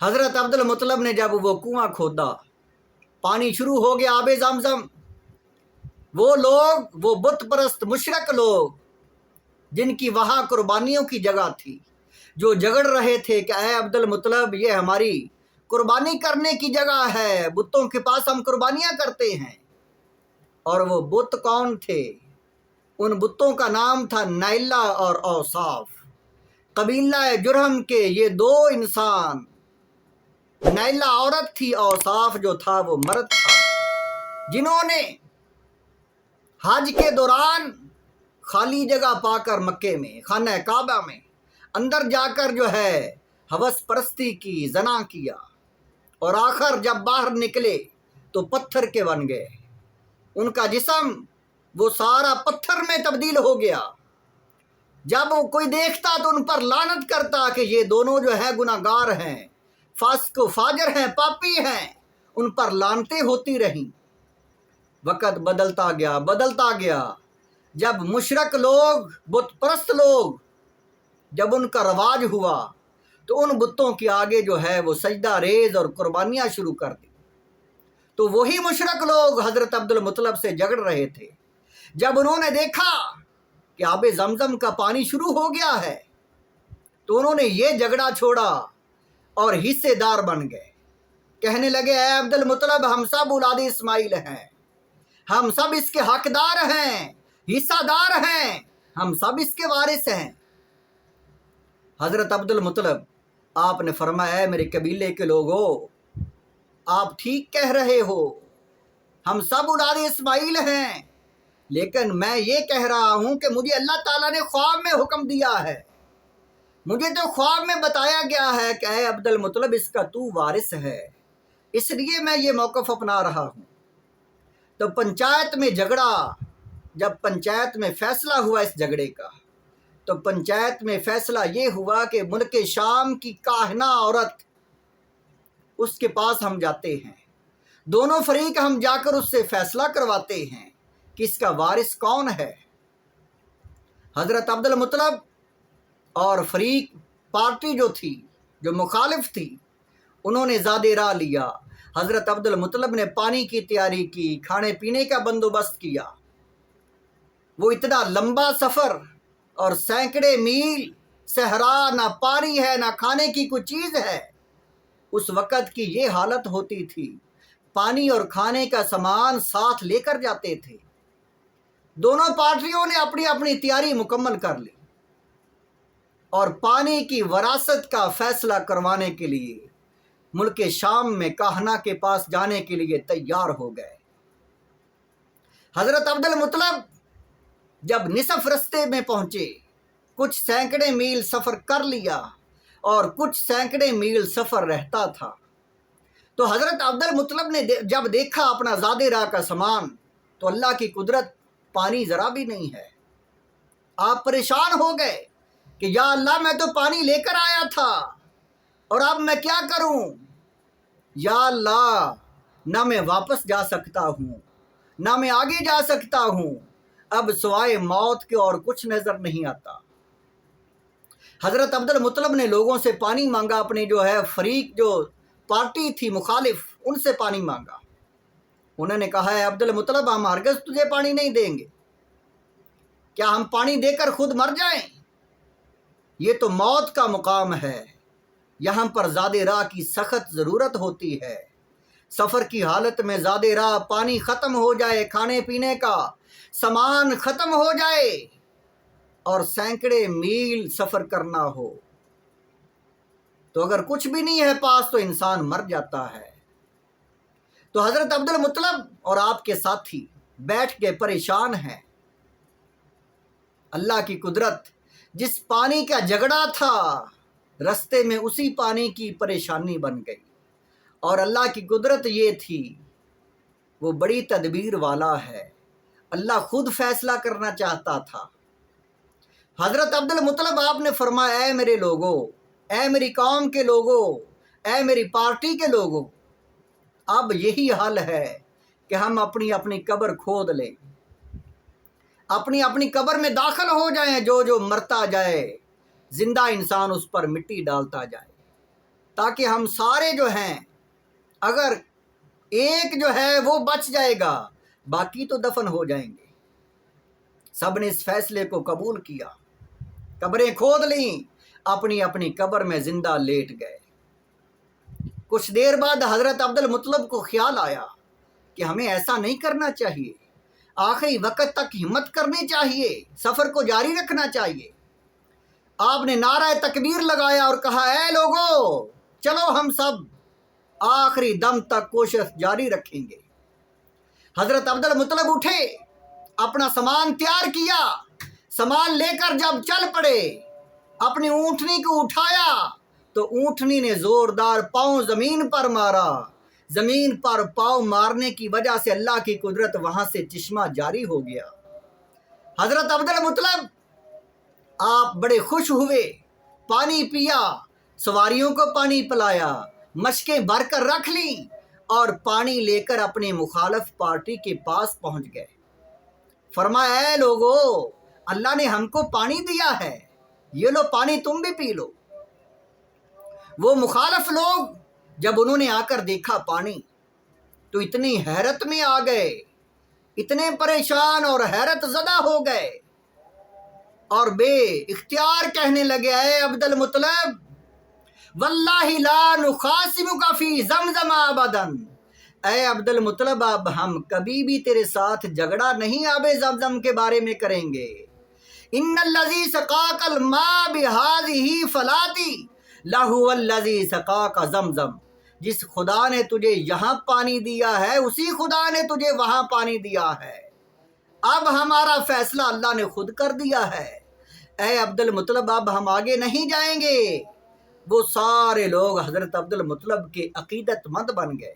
حضرت عبد المطلب نے جب وہ کنواں کھودا، پانی شروع ہو گیا، آب زمزم، وہ لوگ، وہ بت پرست مشرک لوگ جن کی وہاں قربانیوں کی جگہ تھی، جو جگڑ رہے تھے کہ اے عبد المطلب یہ ہماری قربانی کرنے کی جگہ ہے، بتوں کے پاس ہم قربانیاں کرتے ہیں۔ اور وہ بت کون تھے؟ ان بتوں کا نام تھا نائلہ اور اوصاف، قبیلہ جرہم کے یہ دو انسان، نائلہ عورت تھی، اوصاف جو تھا وہ مرد تھا، جنہوں نے حج کے دوران خالی جگہ پا کر مکے میں خانہ کعبہ میں اندر جا کر جو ہے ہوس پرستی کی، زنا کیا، اور آخر جب باہر نکلے تو پتھر کے بن گئے۔ ان کا جسم وہ سارا پتھر میں تبدیل ہو گیا۔ جب وہ کوئی دیکھتا تو ان پر لعنت کرتا کہ یہ دونوں جو ہے گناہگار ہیں، فاسق و فاجر ہیں، پاپی ہیں، ان پر لعنتیں ہوتی رہیں۔ وقت بدلتا گیا، جب مشرک لوگ، بت پرست لوگ، جب ان کا رواج ہوا تو ان بتوں کے آگے جو ہے وہ سجدہ ریز اور قربانیاں شروع کر دی۔ تو وہی مشرک لوگ حضرت عبد المطلب سے جھگڑ رہے تھے۔ جب انہوں نے دیکھا کہ آب زمزم کا پانی شروع ہو گیا ہے تو انہوں نے یہ جھگڑا چھوڑا اور حصے دار بن گئے۔ کہنے لگے اے عبد المطلب ہم سب اولاد اسماعیل ہیں، ہم سب اس کے حقدار ہیں، حصہ دار ہیں، ہم سب اس کے وارث ہیں۔ حضرت عبد المطلب آپ نے فرمایا اے میرے قبیلے کے لوگوں، آپ ٹھیک کہہ رہے ہو، ہم سب اولاد اسماعیل ہیں، لیکن میں یہ کہہ رہا ہوں کہ مجھے اللہ تعالیٰ نے خواب میں حکم دیا ہے، مجھے تو خواب میں بتایا گیا ہے کہ اے عبد المطلب اس کا تو وارث ہے، اس لیے میں یہ موقف اپنا رہا ہوں۔ تو پنچایت میں جھگڑا، جب پنچایت میں فیصلہ ہوا اس جھگڑے کا، تو پنچایت میں فیصلہ یہ ہوا کہ ملک شام کی کاہنہ عورت، اس کے پاس ہم جاتے ہیں، دونوں فریق ہم جا کر اس سے فیصلہ کرواتے ہیں کہ اس کا وارث کون ہے۔ حضرت عبد المطلب اور فریق پارٹی جو تھی، جو مخالف تھی، انہوں نے زاد راہ لیا۔ حضرت عبد المطلب نے پانی کی تیاری کی، کھانے پینے کا بندوبست کیا۔ وہ اتنا لمبا سفر اور سینکڑے میل صحرا، نہ پانی ہے نہ کھانے کی کوئی چیز ہے۔ اس وقت کی یہ حالت ہوتی تھی، پانی اور کھانے کا سامان ساتھ لے کر جاتے تھے۔ دونوں پارٹیوں نے اپنی اپنی تیاری مکمل کر لی اور پانی کی وراثت کا فیصلہ کروانے کے لیے ملک شام میں کاہنہ کے پاس جانے کے لیے تیار ہو گئے۔ حضرت عبد المطلب جب نصف رستے میں پہنچے، کچھ سینکڑے میل سفر کر لیا اور کچھ سینکڑے میل سفر رہتا تھا، تو حضرت عبد المطلب نے جب دیکھا اپنا زاد راہ کا سامان تو اللہ کی قدرت، پانی ذرا بھی نہیں ہے۔ آپ پریشان ہو گئے کہ یا اللہ میں تو پانی لے کر آیا تھا اور اب میں کیا کروں؟ یا اللہ نہ میں واپس جا سکتا ہوں، نہ میں آگے جا سکتا ہوں، اب سوائے موت کے اور کچھ نظر نہیں آتا۔ حضرت عبد المطلب نے لوگوں سے پانی مانگا، اپنے جو ہے فریق، جو پارٹی تھی مخالف، ان سے پانی مانگا۔ انہوں نے کہا ہے عبد المطلب ہم ہرگز تجھے پانی نہیں دیں گے، کیا ہم پانی دے کر خود مر جائیں؟ یہ تو موت کا مقام ہے، یہاں پر زاد راہ کی سخت ضرورت ہوتی ہے۔ سفر کی حالت میں زاد راہ پانی ختم ہو جائے، کھانے پینے کا سامان ختم ہو جائے اور سینکڑے میل سفر کرنا ہو تو اگر کچھ بھی نہیں ہے پاس تو انسان مر جاتا ہے۔ تو حضرت عبد المطلب اور آپ کے ساتھی بیٹھ کے پریشان ہیں۔ اللہ کی قدرت، جس پانی کا جھگڑا تھا رستے میں اسی پانی کی پریشانی بن گئی، اور اللہ کی قدرت یہ تھی، وہ بڑی تدبیر والا ہے، اللہ خود فیصلہ کرنا چاہتا تھا۔ حضرت عبد المطلب آپ نے فرمایا اے میرے لوگوں، اے میری قوم کے لوگوں، اے میری پارٹی کے لوگوں، اب یہی حل ہے کہ ہم اپنی اپنی قبر کھود لیں، اپنی اپنی قبر میں داخل ہو جائیں، جو جو مرتا جائے زندہ انسان اس پر مٹی ڈالتا جائے۔ تاکہ ہم سارے جو ہیں، اگر ایک جو ہے وہ بچ جائے گا، باقی تو دفن ہو جائیں گے۔ سب نے اس فیصلے کو قبول کیا، قبریں کھود لیں، اپنی اپنی قبر میں زندہ لیٹ گئے۔ کچھ دیر بعد حضرت عبد المطلب کو خیال آیا کہ ہمیں ایسا نہیں کرنا چاہیے، آخری وقت تک ہمت کرنی چاہیے، سفر کو جاری رکھنا چاہیے۔ آپ نے نعرہ تکبیر لگایا اور کہا، اے لوگو، چلو ہم سب آخری دم تک کوشش جاری رکھیں گے۔ حضرت عبد المطلب اٹھے، اپنا سامان تیار کیا، سامان لے کر جب چل پڑے، اپنی اونٹنی کو اٹھایا تو اونٹنی نے زوردار پاؤں زمین پر مارا۔ زمین پر پاؤں مارنے کی وجہ سے اللہ کی قدرت وہاں سے چشمہ جاری ہو گیا۔ حضرت عبد المطلب آپ بڑے خوش ہوئے، پانی پیا، سواریوں کو پانی پلایا، مشکیں بھر کر رکھ لیں اور پانی لے کر اپنے مخالف پارٹی کے پاس پہنچ گئے۔ فرمایا، اے لوگو، اللہ نے ہم کو پانی دیا ہے، یہ لو پانی تم بھی پی لو۔ وہ مخالف لوگ جب انہوں نے آ کر دیکھا پانی تو اتنی حیرت میں آ گئے، اتنے پریشان اور حیرت زدہ ہو گئے اور بے اختیار کہنے لگے، اے عبد المطلب، واللہ لا نخاصمک فی زمزم ابدا، اے عبد المطلب، اب ہم کبھی بھی تیرے ساتھ جھگڑا نہیں آب زمزم کے بارے میں کریں گے۔ ان الذی سقاک الماء بہذہ فلاتی لہو الذی سقاک زمزم، جس خدا نے تجھے یہاں پانی دیا ہے اسی خدا نے تجھے وہاں پانی دیا ہے۔ اب ہمارا فیصلہ اللہ نے خود کر دیا ہے، اے عبد المطلب، اب ہم آگے نہیں جائیں گے۔ وہ سارے لوگ حضرت عبد المطلب کے عقیدت مند بن گئے۔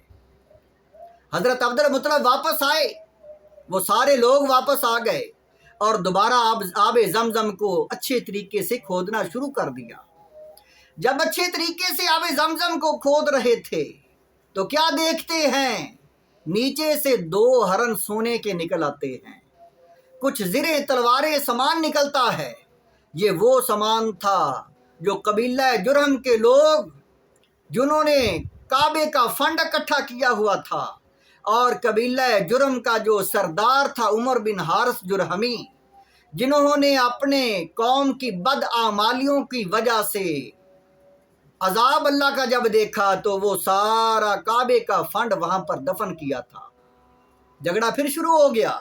حضرت عبد المطلب واپس آئے، وہ سارے لوگ واپس آ گئے اور دوبارہ آب زمزم کو اچھے طریقے سے کھودنا شروع کر دیا۔ جب اچھے طریقے سے آب زمزم کو کھود رہے تھے تو کیا دیکھتے ہیں، نیچے سے 2 ہرن سونے کے نکل آتے ہیں، کچھ زریں تلواریں سامان نکلتا ہے۔ یہ وہ سامان تھا جو قبیلہ جرہم کے لوگ، جنہوں نے کعبے کا فنڈ اکٹھا کیا ہوا تھا، اور قبیلہ جرہم کا جو سردار تھا عمر بن حارث جرہمی، جنہوں نے اپنے قوم کی بدعمالیوں کی وجہ سے عذاب اللہ کا جب دیکھا تو وہ سارا کعبے کا فنڈ وہاں پر دفن کیا تھا۔ جھگڑا پھر شروع ہو گیا۔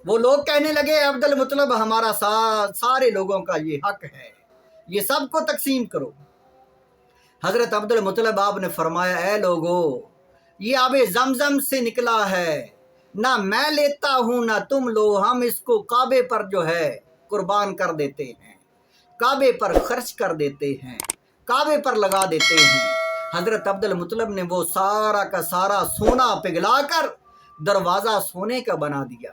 وہ لوگ کہنے لگے، عبد المطلب، ہمارا سارے لوگوں کا یہ حق ہے، یہ سب کو تقسیم کرو۔ حضرت عبد المطلب آپ نے فرمایا، اے لوگو، یہ آب زمزم سے نکلا ہے، نہ میں لیتا ہوں نہ تم لو، ہم اس کو کعبے پر جو ہے قربان کر دیتے ہیں، کعبے پر خرچ کر دیتے ہیں، کعبے پر لگا دیتے ہیں۔ حضرت عبد المطلب نے وہ سارا کا سارا سونا پگھلا کر دروازہ سونے کا بنا دیا۔